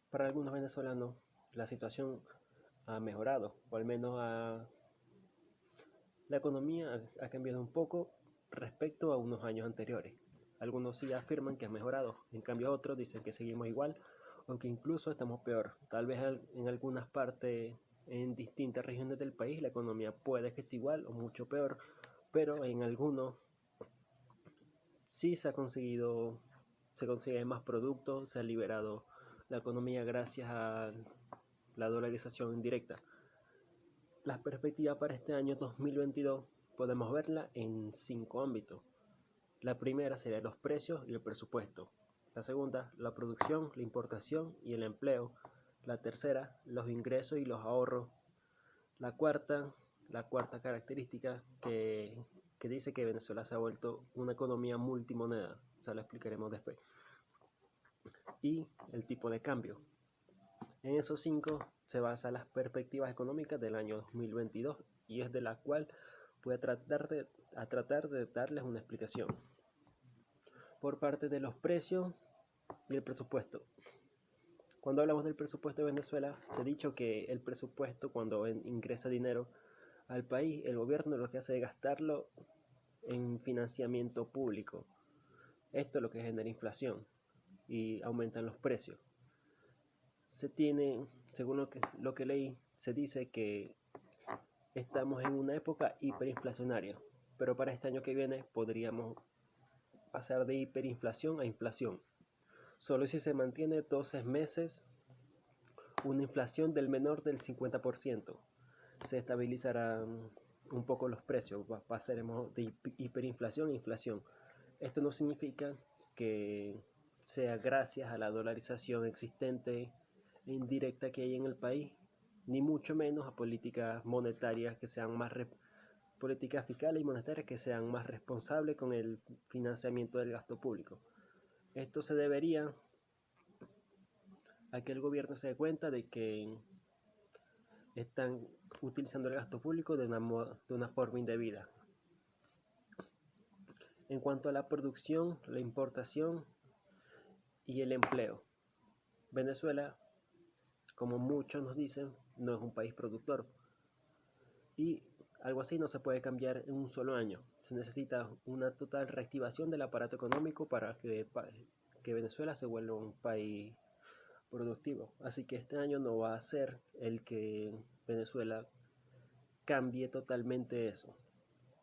Para algunos venezolanos la situación ha mejorado, o al menos la economía ha cambiado un poco respecto a unos años anteriores. Algunos sí afirman que ha mejorado, en cambio otros dicen que seguimos igual, aunque incluso estamos peor. Tal vez en algunas partes, en distintas regiones del país, la economía puede que esté igual o mucho peor, pero en algunos sí se consiguen más productos, se ha liberado la economía gracias a la dolarización indirecta. Las perspectivas para este año 2022 podemos verla en 5 ámbitos. La primera sería los precios y el presupuesto. La segunda, la producción, la importación y el empleo. La tercera, los ingresos y los ahorros. La cuarta característica que dice que Venezuela se ha vuelto una economía multimoneda. O sea, lo explicaremos después. Y el tipo de cambio. En esos 5 se basan las perspectivas económicas del año 2022 y es de la cual voy a tratar de darles una explicación. Por parte de los precios y el presupuesto. Cuando hablamos del presupuesto de Venezuela, se ha dicho que el presupuesto, cuando ingresa dinero al país, el gobierno lo que hace es gastarlo en financiamiento público. Esto es lo que genera inflación y aumentan los precios. Según lo que leí, se dice que estamos en una época hiperinflacionaria, pero para este año que viene podríamos pasar de hiperinflación a inflación. Solo si se mantiene 12 meses una inflación del menor del 50%, se estabilizarán un poco los precios, pasaremos de hiperinflación a inflación. Esto no significa que sea gracias a la dolarización existente e indirecta que hay en el país, ni mucho menos a políticas monetarias que sean más políticas fiscales y monetarias que sean más responsables con el financiamiento del gasto público. Esto se debería a que el gobierno se dé cuenta de que están utilizando el gasto público de una forma indebida. En cuanto a la producción, la importación y el empleo, Venezuela, como muchos nos dicen, no es un país productor. Y algo así no se puede cambiar en un solo año. Se necesita una total reactivación del aparato económico para que Venezuela se vuelva un país productivo. Así que este año no va a ser el que Venezuela cambie totalmente eso.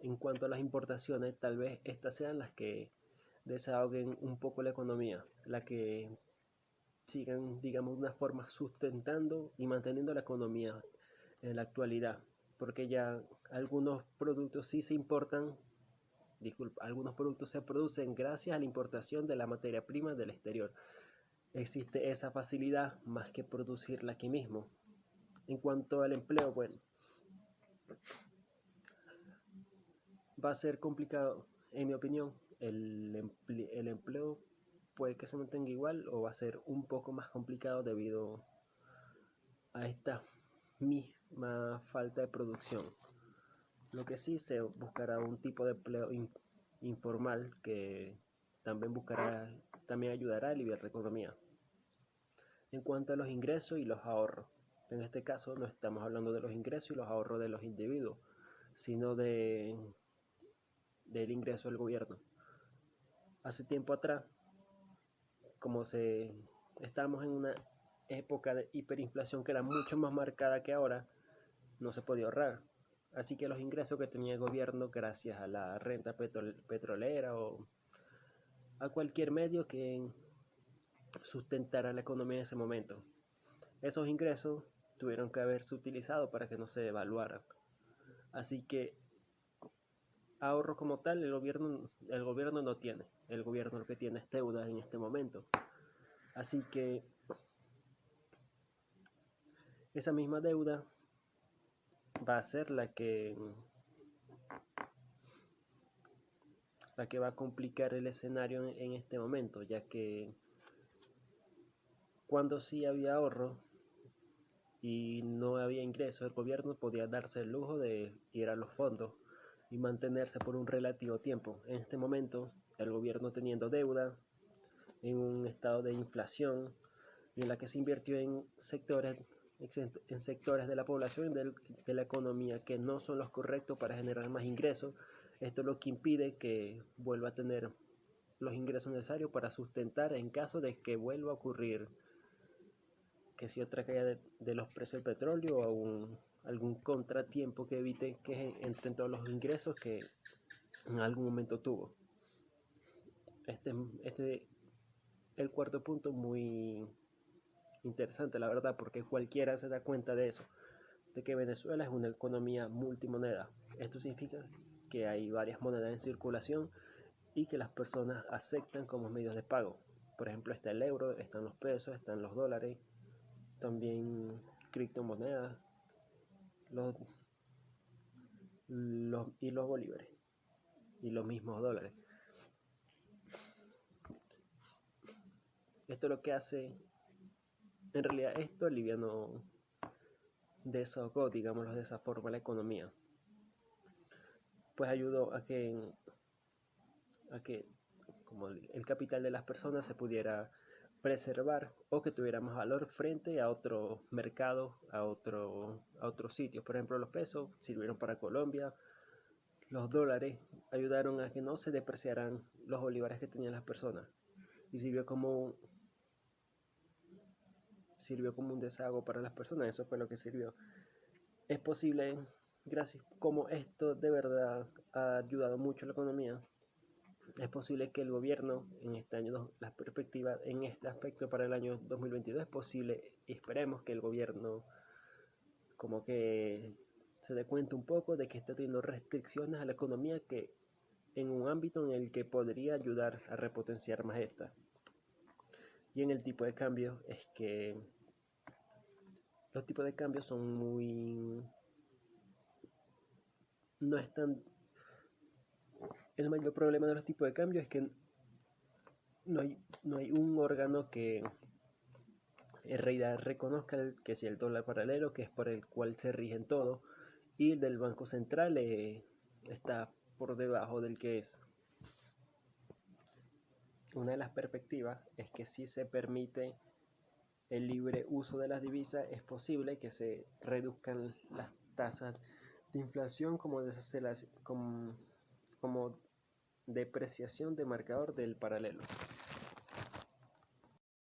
En cuanto a las importaciones, tal vez estas sean las que desahoguen un poco la economía, las que sigan, digamos, de una forma sustentando y manteniendo la economía en la actualidad, porque ya algunos productos sí se importan, algunos productos se producen gracias a la importación de la materia prima del exterior. Existe esa facilidad más que producirla aquí mismo. En cuanto al empleo, bueno, va a ser complicado, en mi opinión, el empleo puede que se mantenga igual o va a ser un poco más complicado debido a esta misma falta de producción. Lo que sí se buscará un tipo de empleo informal que también ayudará a aliviar la economía. En cuanto a los ingresos y los ahorros, en este caso no estamos hablando de los ingresos y los ahorros de los individuos, sino del ingreso del gobierno. Hace tiempo atrás, estábamos en una época de hiperinflación que era mucho más marcada que ahora, no se podía ahorrar. Así que los ingresos que tenía el gobierno gracias a la renta petrolera o a cualquier medio que sustentara la economía en ese momento, esos ingresos tuvieron que haberse utilizado para que no se devaluaran. Así que ahorro como tal el gobierno no tiene. El gobierno lo que tiene es deuda en este momento. Así que esa misma deuda va a ser la que va a complicar el escenario en este momento, ya que cuando sí había ahorro y no había ingresos, el gobierno podía darse el lujo de ir a los fondos y mantenerse por un relativo tiempo. En este momento, el gobierno teniendo deuda, en un estado de inflación, y en la que se invirtió en sectores de la población de la economía que no son los correctos para generar más ingresos. Esto es lo que impide que vuelva a tener los ingresos necesarios para sustentar en caso de que vuelva a ocurrir que si otra caída de los precios del petróleo o algún contratiempo que evite que entren todos los ingresos que en algún momento tuvo. Este el cuarto punto muy interesante, la verdad, porque cualquiera se da cuenta de eso, de que Venezuela es una economía multimoneda. Esto significa que hay varias monedas en circulación y que las personas aceptan como medios de pago. Por ejemplo, está el euro, están los pesos, están los dólares, también criptomonedas, y los bolívares y los mismos dólares. Esto lo que hace, en realidad esto alivianó, desahogó, digámoslo de esa forma, la economía. Pues ayudó a que como el capital de las personas se pudiera preservar o que tuviera más valor frente a otros mercados, a otros sitios. Por ejemplo, los pesos sirvieron para Colombia, los dólares ayudaron a que no se depreciaran los bolívares que tenían las personas y sirvió como un desahogo para las personas. Eso fue lo que sirvió. Es posible, gracias, como esto de verdad ha ayudado mucho a la economía, es posible que el gobierno en este año, las perspectivas en este aspecto para el año 2022 es posible, y esperemos que el gobierno como que se dé cuenta un poco de que está teniendo restricciones a la economía que en un ámbito en el que podría ayudar a repotenciar más esta. Y en el tipo de cambio es que los tipos de cambio son no están. El mayor problema de los tipos de cambio es que no hay un órgano que en realidad reconozca que sea el dólar paralelo, que es por el cual se rigen todo, y el del Banco Central está por debajo del que es. Una de las perspectivas es que si se permite el libre uso de las divisas, es posible que se reduzcan las tasas de inflación como depreciación de marcador del paralelo.